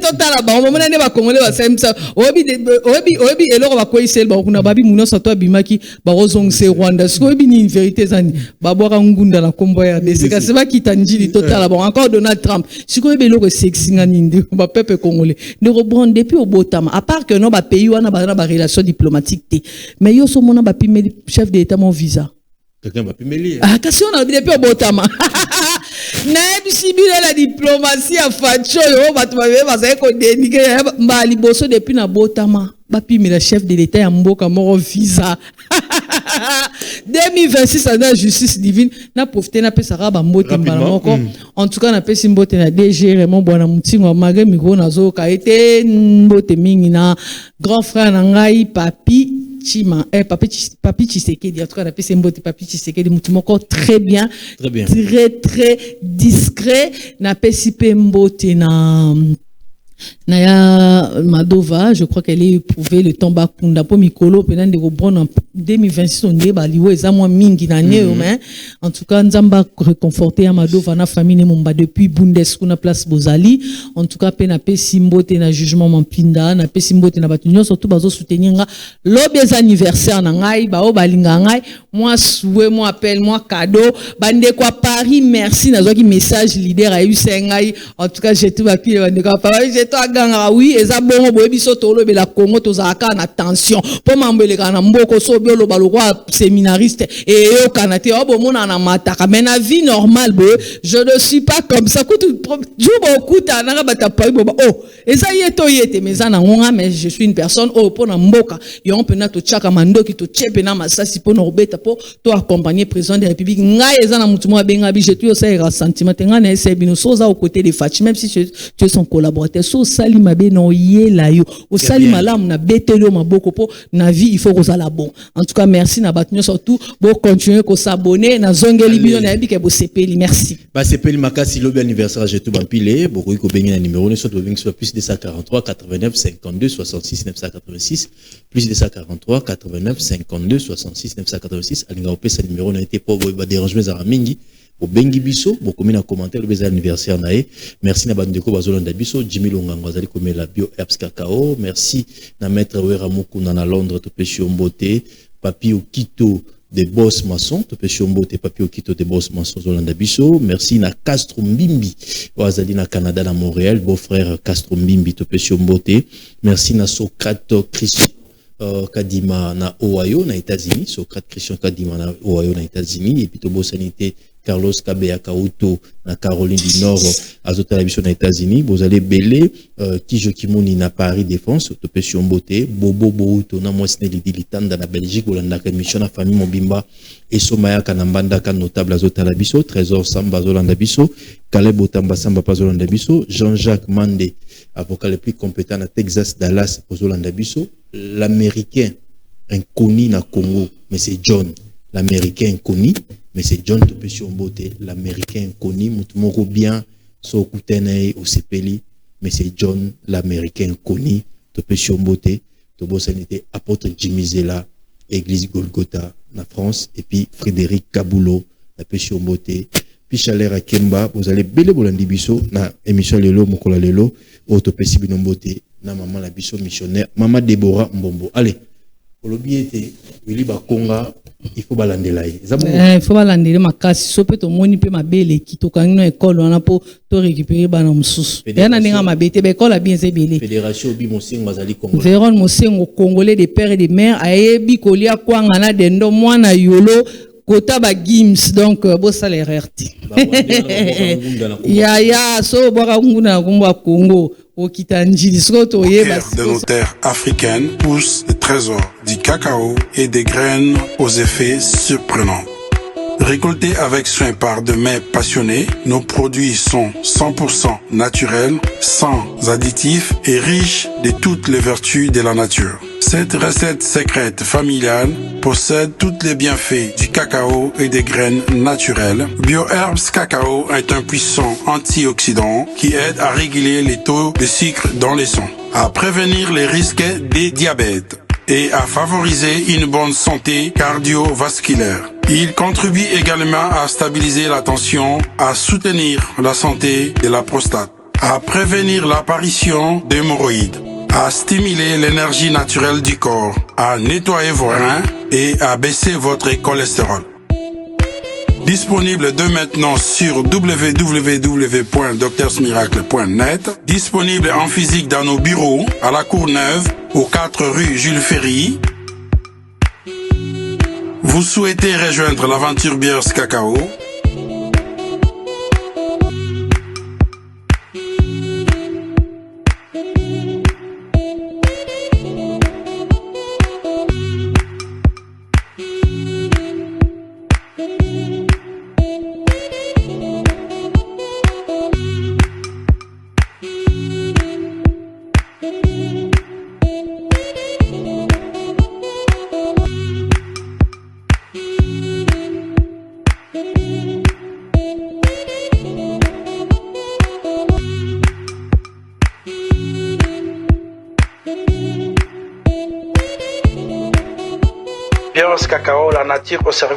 [SPEAKER 3] total ba mona ne ba congolais ba semsa obi eloko ba koisel ba kuna babi muno sato bimaki ba ozongse Rwanda siko obi ni vérité zani ba boka ngunda na kombo ya desika se ba kitanjili total ba encore Donald Trump siko obi eloko sexy ngani ndi ba peuple congolais rebond depuis au Botama à part que non ba pays wana ba relation diplomatique mais yo so mona ba pimeli chef d'état mon visa
[SPEAKER 2] quelqu'un va pimeler
[SPEAKER 3] ah kasi on a depuis au Botama na ebisibile la diplomatie à facho yo ba ba za ko dénigrer ba liboso depuis na Botama ba pimela chef de l'état ya mboka moko visa 2026 à justice divine na profiter na pesa ba mbote mbala moko en tout cas na pesa mbote na DG Raymond Bwana Mutingo magé micro na zo ka été mbote mingi na grand frère na ngai papi Chima papi Tshisekedi en tout cas na pesa mbote papi Tshisekedi mutu moko très bien très discret na pesa mbote na Naya Madova, je crois qu'elle est éprouvée le temps bakunda pour Mikolo pendant de rebond en 2026 on est baliwo eza moi mingi na mais en tout cas nzamba réconforter à Madova na famille momba depuis Bundes kuna place Bozali en tout cas pena pe simbote na jugement mampinda na pe simbote na batunyo surtout bazo soutenir nga lobes anniversaire na ngai ba o balinga ngai moi souhait moi appel moi cadeau bande quoi Paris merci na zoki message leader a eu ngai en tout cas j'ai tout papier bande quoi Paris j'ai toi ganga oui eza bongo boyebi so tolo be la Congo tozaka na tension po mambele kana mboko so biolo balokwa séminariste et yo kanate o bomona na mataka mais na vie normale bo je ne suis pas comme ça ko tu beaucoup ta na bata pa bo oh eza yeto yete mais na ngonga mais je suis une personne oh po na mboka yo pena to chaka mandoki to chepe na masasi po na obeta po to accompagner président de la République ngai eza na mutu mo benga bi je tu ça era sentiment nga na ese bino soza aux côtés de Fachi même si tu es son collaborateur so sali mabe no yela yo o sali malamu na betelo maboko po na vie il faut que ça la bon en tout cas merci na batnyo surtout bo continuer ko s'abonner na zongeli bino na bike bo sepeli merci
[SPEAKER 2] ba sepeli makasi lobi anniversaire je tout bampile boko ko bengi na numéro ne soit plus de 143 89 52 66 986 plus de 143 89 52 66 986 alinga opesa numéro na été pour ba dérangement za mingi au bengi biso bokomi na commentaire le anniversaire nae merci na bandeko bazolanda biso Jimmy Longango azali komela la bio apps cacao merci na maître Wera Mukuna na Londres to peshi ombote papi Okito de boss maçon to peshi ombote papi Okito de boss maçon zolanda biso merci na Castro Mbimbi azali na Canada na Montréal beau frère Castro Mbimbi to peshi ombote merci na Socrate Christian Kadima na Ohio na États-Unis Socrate Christian Kadima na Ohio na États-Unis et puis to bo sanité Carlos Kabea Kauto na Caroline du Nord azotala biso na États-Unis bozali belé Kijo Kimoni na Paris Défense topession beauté Bobo Bouto na mwesne lidilitanda na Belgique olanda mission na famille Mobimba et Somaya Kanambanda kan notable azotala biso Trésor Samba zolanda biso Caleb Otamba Samba pazolanda biso Jean-Jacques Mande avocat le plus compétent na Texas Dallas ozolanda biso l'américain inconnu na Congo mais c'est John l'américain inconnu mais c'est John Topession Beauté l'américain inconnu mutumoko bien so kutene au sepeli mais c'est John l'américain inconnu Topession Beauté tobosanité apôtre Jimmy Zela église Golgotha na France et puis Frédéric Kabulo la Pession Beauté puis Chalera Kemba vous allez belé bolandi biso na émission lelo mokola lelo autopesi bino beauté na maman la biso missionnaire maman Déborah Mbombo allez olobi ete wili bakonga il faut balandela
[SPEAKER 3] il faut balandela makasi so pe to moni pe mabele ki to kangino école wana po to récupérer bana mususu yana ninga mabete be école bien zebele
[SPEAKER 2] fédération bi mosengo bazali Congo
[SPEAKER 3] Véron Mosengo congolais des pères et des mères ayebi kolia kwanga na dendo mwana yolo kota ba gims donc bo salaire RT ya so boka nguna na kombo Congo
[SPEAKER 4] de nos terres africaines poussent des trésors du cacao et des graines aux effets surprenants. Récoltés avec soin par de mains passionnées, nos produits sont 100% naturels, sans additifs et riches de toutes les vertus de la nature. Cette recette secrète familiale possède tous les bienfaits du cacao et des graines naturelles. BioHerbs Cacao est un puissant antioxydant qui aide à réguler les taux de sucre dans le sang, à prévenir les risques des diabètes et à favoriser une bonne santé cardiovasculaire. Il contribue également à stabiliser la tension, à soutenir la santé de la prostate, à prévenir l'apparition d'hémorroïdes, à stimuler l'énergie naturelle du corps, à nettoyer vos reins et à baisser votre cholestérol. Disponible dès maintenant sur www.docteursmiracle.net. Disponible en physique dans nos bureaux, à la Courneuve, aux 4 rue Jules Ferry. Vous souhaitez rejoindre l'aventure Biers Cacao? Biers Cacao, la nature au service.